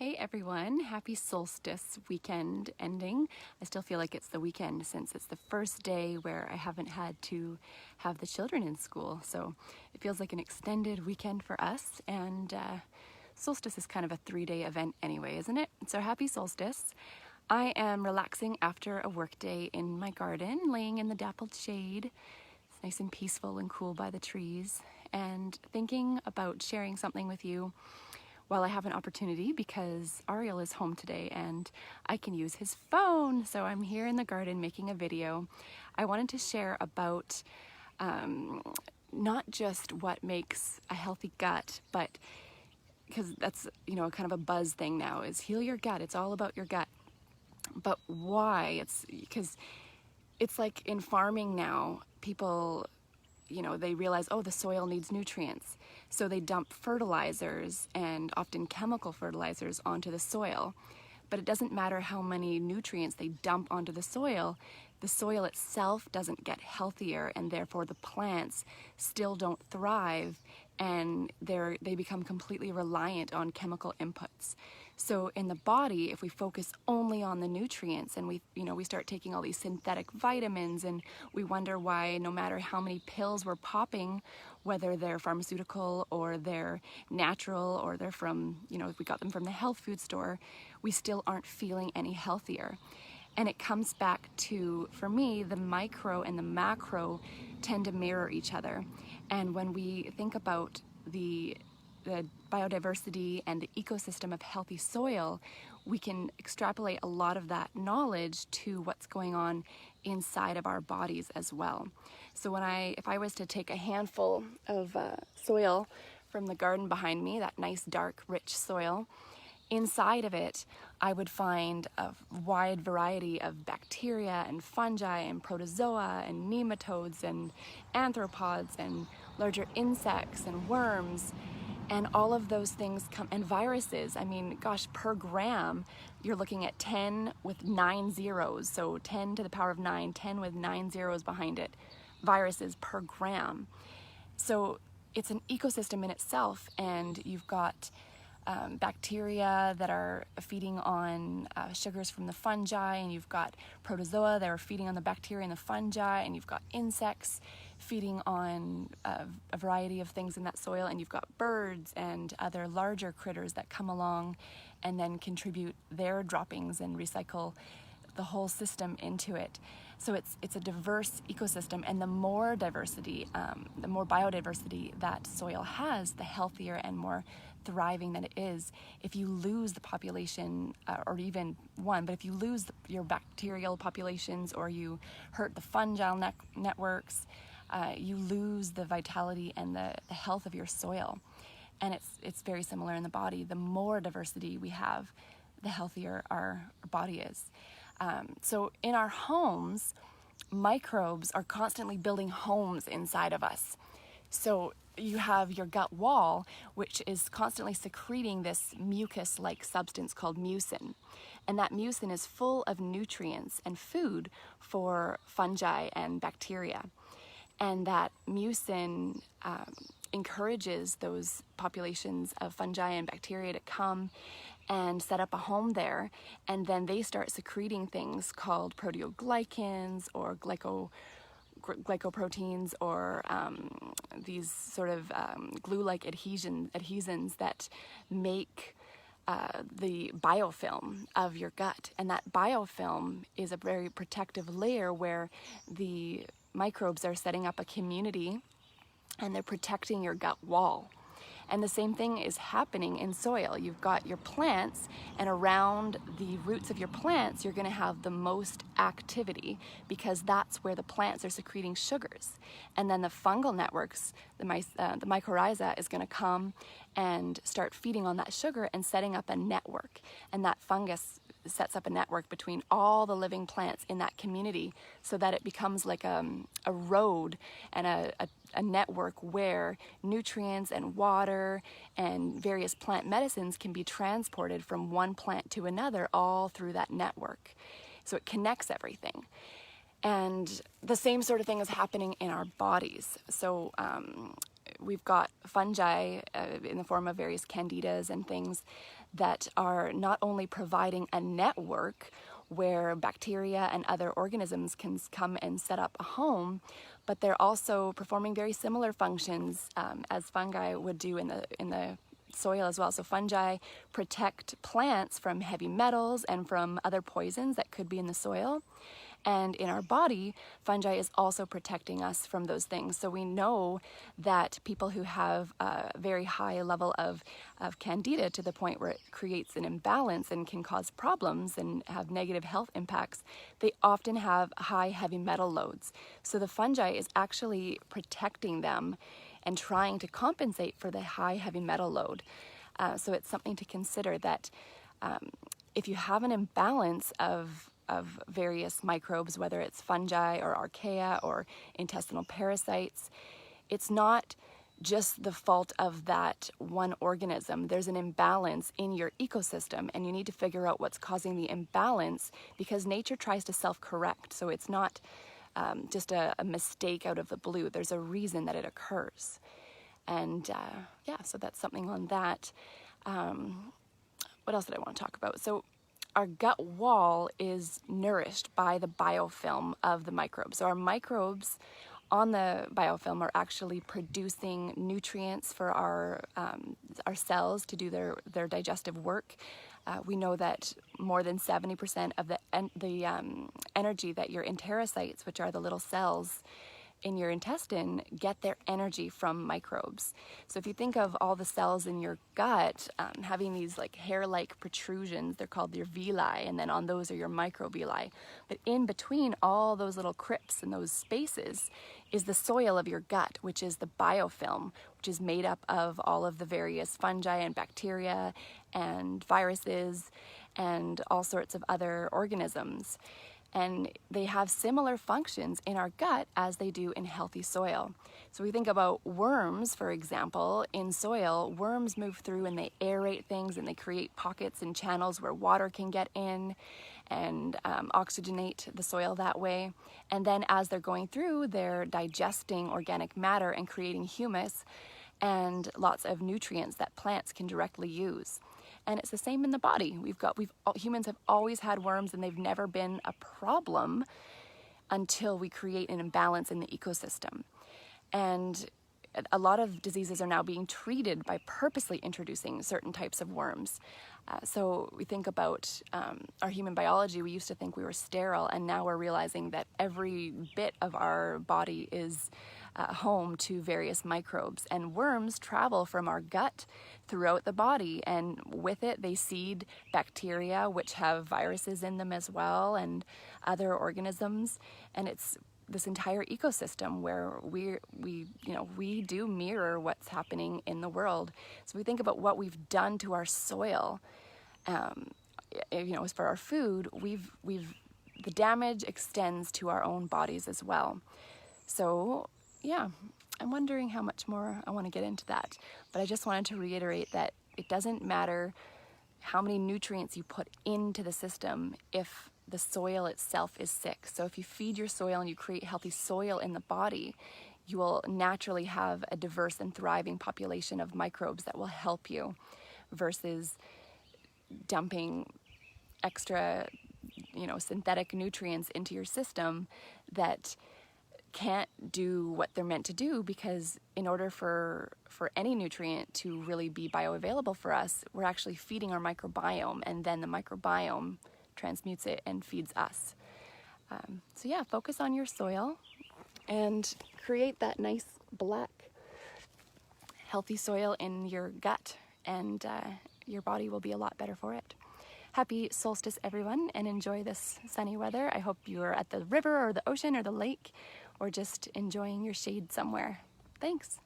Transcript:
Hey everyone, happy solstice weekend ending. I still feel like it's the weekend since it's the first day where I haven't had to have the children in school. So it feels like an extended weekend for us, and solstice is kind of a 3-day event anyway, isn't it? So happy solstice. I am relaxing after a work day in my garden, laying in the dappled shade. It's nice and peaceful and cool by the trees, and thinking about sharing something with you while I have an opportunity, because Ariel is home today and I can use his phone. So I'm here in the garden making a video. I wanted to share about not just what makes a healthy gut, but because that's, kind of a buzz thing now, is heal your gut. It's all about your gut. But why? It's because it's like in farming now, people, they realize, oh, the soil needs nutrients. So they dump fertilizers, and often chemical fertilizers, onto the soil. But it doesn't matter how many nutrients they dump onto the soil itself doesn't get healthier, and therefore the plants still don't thrive, and they become completely reliant on chemical inputs. So in the body, if we focus only on the nutrients and we start taking all these synthetic vitamins, and we wonder why no matter how many pills we're popping, whether they're pharmaceutical or they're natural or they're from, if we got them from the health food store, we still aren't feeling any healthier. And it comes back to, for me, the micro and the macro tend to mirror each other. And when we think about the biodiversity and the ecosystem of healthy soil, we can extrapolate a lot of that knowledge to what's going on inside of our bodies as well. So if I was to take a handful of soil from the garden behind me, that nice dark rich soil, inside of it I would find a wide variety of bacteria and fungi and protozoa and nematodes and arthropods and larger insects and worms. And all of those things and viruses. I mean, gosh, per gram, you're looking at 10 with 9 zeros. So 10 to the power of 9, 10 with 9 zeros behind it, viruses per gram. So it's an ecosystem in itself, and you've got bacteria that are feeding on sugars from the fungi, and you've got protozoa that are feeding on the bacteria and the fungi, and you've got insects feeding on a variety of things in that soil, and you've got birds and other larger critters that come along and then contribute their droppings and recycle the whole system into it. So it's a diverse ecosystem, and the more diversity, the more biodiversity that soil has, the healthier and more thriving that it is. If you lose the population, or even one, but if you lose your bacterial populations, or you hurt the fungal networks, you lose the vitality and the health of your soil. And it's very similar in the body. The more diversity we have, the healthier our body is. So in our homes, microbes are constantly building homes inside of us. So you have your gut wall, which is constantly secreting this mucus-like substance called mucin. And that mucin is full of nutrients and food for fungi and bacteria. And that mucin encourages those populations of fungi and bacteria to come and set up a home there, and then they start secreting things called proteoglycans or glycoproteins, or these sort of glue-like adhesins that make the biofilm of your gut. And that biofilm is a very protective layer where the microbes are setting up a community, and they're protecting your gut wall. And the same thing is happening in soil. You've got your plants, and around the roots of your plants, you're going to have the most activity, because that's where the plants are secreting sugars. And then the fungal networks, the mycorrhiza, is going to come and start feeding on that sugar and setting up a network. And that fungus sets up a network between all the living plants in that community, so that it becomes like a road and a network where nutrients and water and various plant medicines can be transported from one plant to another, all through that network. So it connects everything. And the same sort of thing is happening in our bodies. So we've got fungi in the form of various candidas and things that are not only providing a network where bacteria and other organisms can come and set up a home, but they're also performing very similar functions as fungi would do in the soil as well. So fungi protect plants from heavy metals and from other poisons that could be in the soil. And in our body, fungi is also protecting us from those things. So we know that people who have a very high level of candida to the point where it creates an imbalance and can cause problems and have negative health impacts, they often have high heavy metal loads. So the fungi is actually protecting them and trying to compensate for the high heavy metal load. So it's something to consider that if you have an imbalance of various microbes, whether it's fungi or archaea or intestinal parasites, it's not just the fault of that one organism. There's an imbalance in your ecosystem, and you need to figure out what's causing the imbalance, because nature tries to self-correct. So it's not just a mistake out of the blue. There's a reason that it occurs. And yeah, so that's something on that. What else did I want to talk about? So our gut wall is nourished by the biofilm of the microbes. So our microbes on the biofilm are actually producing nutrients for our cells to do their digestive work. We know that more than 70% of the energy that your enterocytes, which are the little cells in your intestine, get their energy from microbes. So if you think of all the cells in your gut having these like hair-like protrusions, they're called your villi, and then on those are your microvilli. But in between all those little crypts and those spaces is the soil of your gut, which is the biofilm, which is made up of all of the various fungi and bacteria and viruses and all sorts of other organisms. And they have similar functions in our gut as they do in healthy soil. So we think about worms, for example, in soil. Worms move through and they aerate things, and they create pockets and channels where water can get in and oxygenate the soil that way. And then as they're going through, they're digesting organic matter and creating humus and lots of nutrients that plants can directly use. And it's the same in the body. Humans have always had worms, and they've never been a problem until we create an imbalance in the ecosystem. And a lot of diseases are now being treated by purposely introducing certain types of worms. So we think about our human biology. We used to think we were sterile, and now we're realizing that every bit of our body is home to various microbes. And worms travel from our gut throughout the body, and with it they seed bacteria, which have viruses in them as well, and other organisms. And it's this entire ecosystem where we do mirror what's happening in the world. So we think about what we've done to our soil. As for our food, the damage extends to our own bodies as well. So yeah, I'm wondering how much more I want to get into that. But I just wanted to reiterate that it doesn't matter how many nutrients you put into the system if the soil itself is sick. So if you feed your soil and you create healthy soil in the body, you will naturally have a diverse and thriving population of microbes that will help you, versus dumping extra, synthetic nutrients into your system that can't do what they're meant to do. Because in order for any nutrient to really be bioavailable for us, we're actually feeding our microbiome, and then the microbiome transmutes it and feeds us. So yeah, focus on your soil and create that nice black healthy soil in your gut, and your body will be a lot better for it. Happy solstice, everyone, and enjoy this sunny weather. I hope you're at the river or the ocean or the lake, or just enjoying your shade somewhere. Thanks.